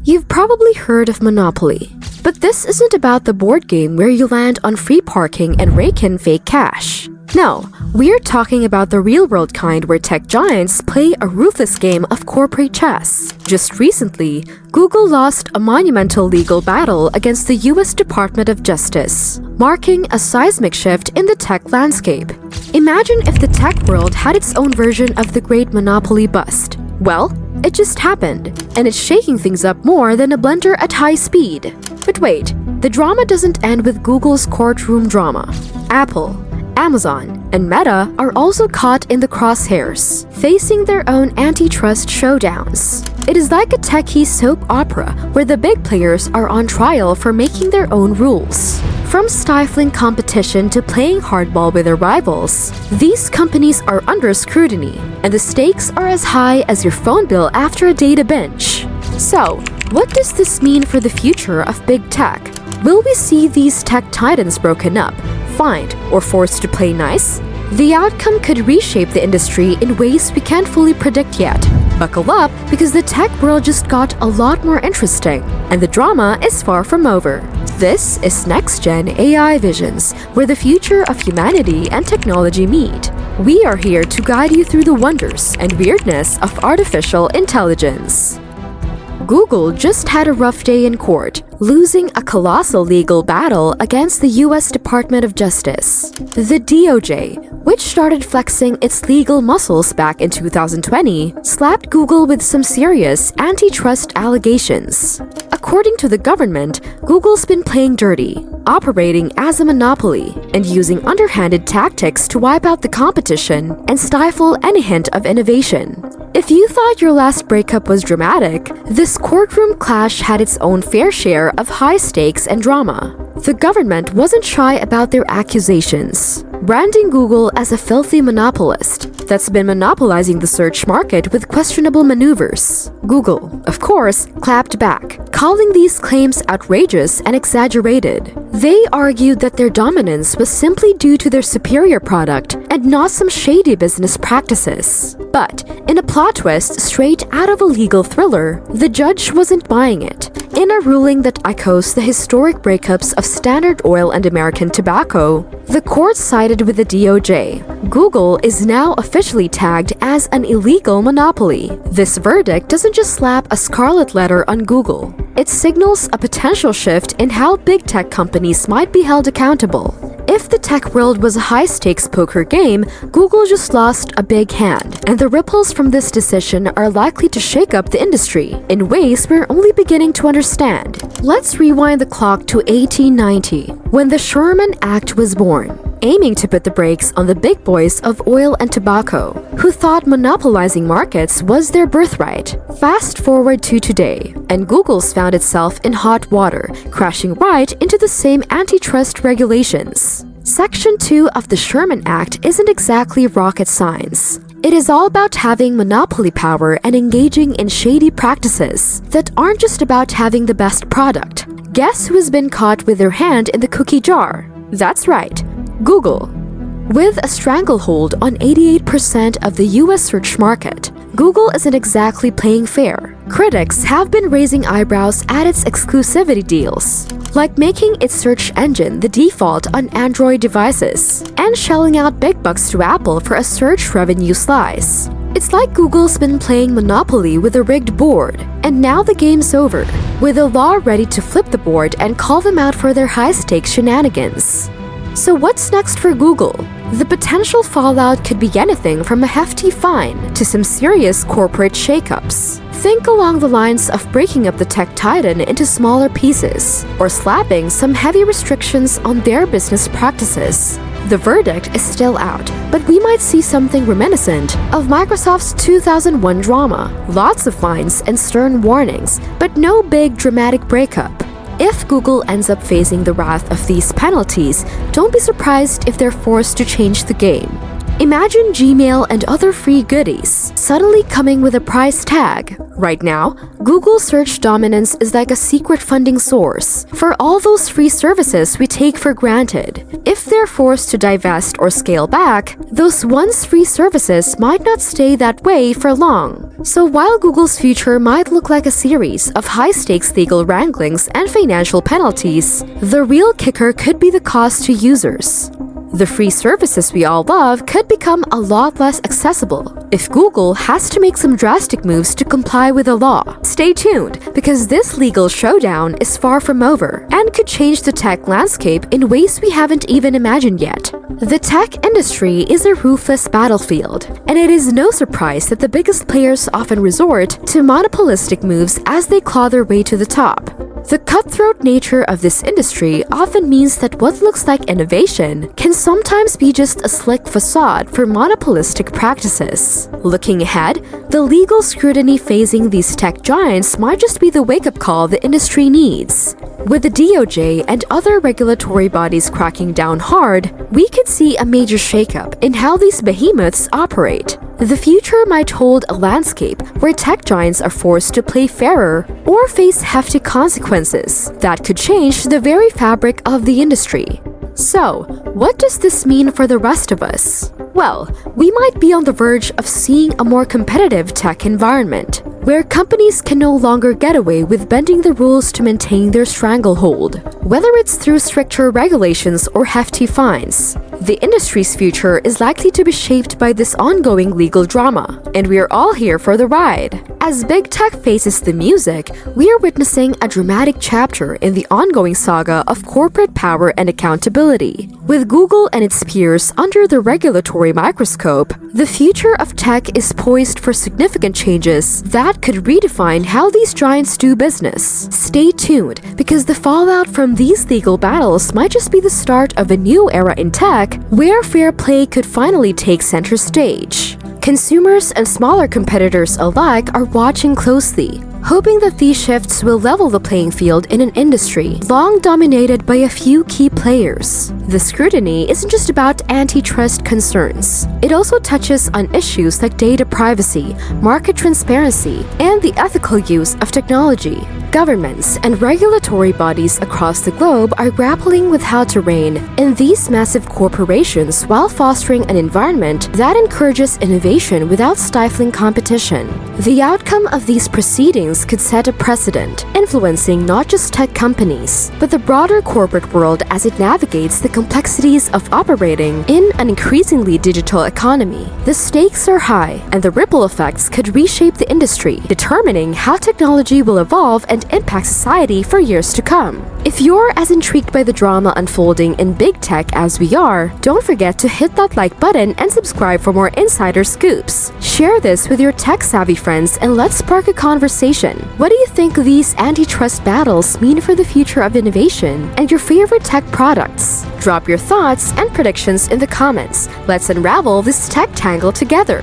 You've probably heard of Monopoly, but this isn't about the board game where you land on free parking and rake in fake cash. No, we're talking about the real-world kind where tech giants play a ruthless game of corporate chess. Just recently, Google lost a monumental legal battle against the US Department of Justice, marking a seismic shift in the tech landscape. Imagine if the tech world had its own version of the Great Monopoly bust. Well, it just happened, and it's shaking things up more than a blender at high speed. But wait, the drama doesn't end with Google's courtroom drama. Apple, Amazon, and Meta are also caught in the crosshairs, facing their own antitrust showdowns. It is like a techie soap opera where the big players are on trial for making their own rules. From stifling competition to playing hardball with their rivals, these companies are under scrutiny, and the stakes are as high as your phone bill after a data binge. So, what does this mean for the future of big tech? Will we see these tech titans broken up, fined, or forced to play nice? The outcome could reshape the industry in ways we can't fully predict yet. Buckle up, because the tech world just got a lot more interesting, and the drama is far from over. This is NextGen AI Visions, where the future of humanity and technology meet. We are here to guide you through the wonders and weirdness of artificial intelligence. Google just had a rough day in court, losing a colossal legal battle against the US Department of Justice. The DOJ, which started flexing its legal muscles back in 2020, slapped Google with some serious antitrust allegations. According to the government, Google's been playing dirty, operating as a monopoly, and using underhanded tactics to wipe out the competition and stifle any hint of innovation. If you thought your last breakup was dramatic, this courtroom clash had its own fair share of high stakes and drama. The government wasn't shy about their accusations, branding Google as a filthy monopolist that's been monopolizing the search market with questionable maneuvers. Google, of course, clapped back, calling these claims outrageous and exaggerated. They argued that their dominance was simply due to their superior product and not some shady business practices. But, in a plot twist straight out of a legal thriller, the judge wasn't buying it. In a ruling that echoes the historic breakups of Standard Oil and American Tobacco, the court sided with the DOJ. Google is now officially tagged as an illegal monopoly. This verdict doesn't just slap a scarlet letter on Google. It signals a potential shift in how big tech companies might be held accountable. If the tech world was a high-stakes poker game, Google just lost a big hand, and the ripples from this decision are likely to shake up the industry in ways we're only beginning to understand. Let's rewind the clock to 1890, when the Sherman Act was born, aiming to put the brakes on the big boys of oil and tobacco, who thought monopolizing markets was their birthright. Fast forward to today, and Google's found itself in hot water, crashing right into the same antitrust regulations. Section 2 of the Sherman Act isn't exactly rocket science. It is all about having monopoly power and engaging in shady practices that aren't just about having the best product. Guess who has been caught with their hand in the cookie jar? That's right, Google. With a stranglehold on 88% of the US search market, Google isn't exactly playing fair. Critics have been raising eyebrows at its exclusivity deals, like making its search engine the default on Android devices, and shelling out big bucks to Apple for a search revenue slice. It's like Google's been playing Monopoly with a rigged board, and now the game's over, with the law ready to flip the board and call them out for their high-stakes shenanigans. So what's next for Google? The potential fallout could be anything from a hefty fine to some serious corporate shakeups. Think along the lines of breaking up the tech titan into smaller pieces, or slapping some heavy restrictions on their business practices. The verdict is still out, but we might see something reminiscent of Microsoft's 2001 drama. Lots of fines and stern warnings, but no big dramatic breakup. If Google ends up facing the wrath of these penalties, don't be surprised if they're forced to change the game. Imagine Gmail and other free goodies suddenly coming with a price tag. Right now, Google's search dominance is like a secret funding source for all those free services we take for granted. If they're forced to divest or scale back, those once free services might not stay that way for long. So while Google's future might look like a series of high-stakes legal wranglings and financial penalties, the real kicker could be the cost to users. The free services we all love could become a lot less accessible if Google has to make some drastic moves to comply with the law. Stay tuned, because this legal showdown is far from over and could change the tech landscape in ways we haven't even imagined yet. The tech industry is a ruthless battlefield, and it is no surprise that the biggest players often resort to monopolistic moves as they claw their way to the top. The cutthroat nature of this industry often means that what looks like innovation can sometimes be just a slick facade for monopolistic practices. Looking ahead, the legal scrutiny facing these tech giants might just be the wake-up call the industry needs. With the DOJ and other regulatory bodies cracking down hard, we could see a major shakeup in how these behemoths operate. The future might hold a landscape where tech giants are forced to play fairer or face hefty consequences that could change the very fabric of the industry. So, what does this mean for the rest of us? Well, we might be on the verge of seeing a more competitive tech environment, where companies can no longer get away with bending the rules to maintain their stranglehold. Whether it's through stricter regulations or hefty fines, the industry's future is likely to be shaped by this ongoing legal drama, and we are all here for the ride. As big tech faces the music, we are witnessing a dramatic chapter in the ongoing saga of corporate power and accountability. With Google and its peers under the regulatory microscope, the future of tech is poised for significant changes that could redefine how these giants do business. Stay tuned, because the fallout from these legal battles might just be the start of a new era in tech where fair play could finally take center stage. Consumers and smaller competitors alike are watching closely, hoping that these shifts will level the playing field in an industry long dominated by a few key players. The scrutiny isn't just about antitrust concerns. It also touches on issues like data privacy, market transparency, and the ethical use of technology. Governments and regulatory bodies across the globe are grappling with how to rein in these massive corporations while fostering an environment that encourages innovation without stifling competition. The outcome of these proceedings could set a precedent, influencing not just tech companies, but the broader corporate world as it navigates the complexities of operating in an increasingly digital economy. The stakes are high, and the ripple effects could reshape the industry, determining how technology will evolve and impact society for years to come. If you're as intrigued by the drama unfolding in big tech as we are, don't forget to hit that like button and subscribe for more insider scoops. Share this with your tech-savvy friends and let's spark a conversation. What do you think these antitrust battles mean for the future of innovation and your favorite tech products? Drop your thoughts and predictions in the comments. Let's unravel this tech tangle together.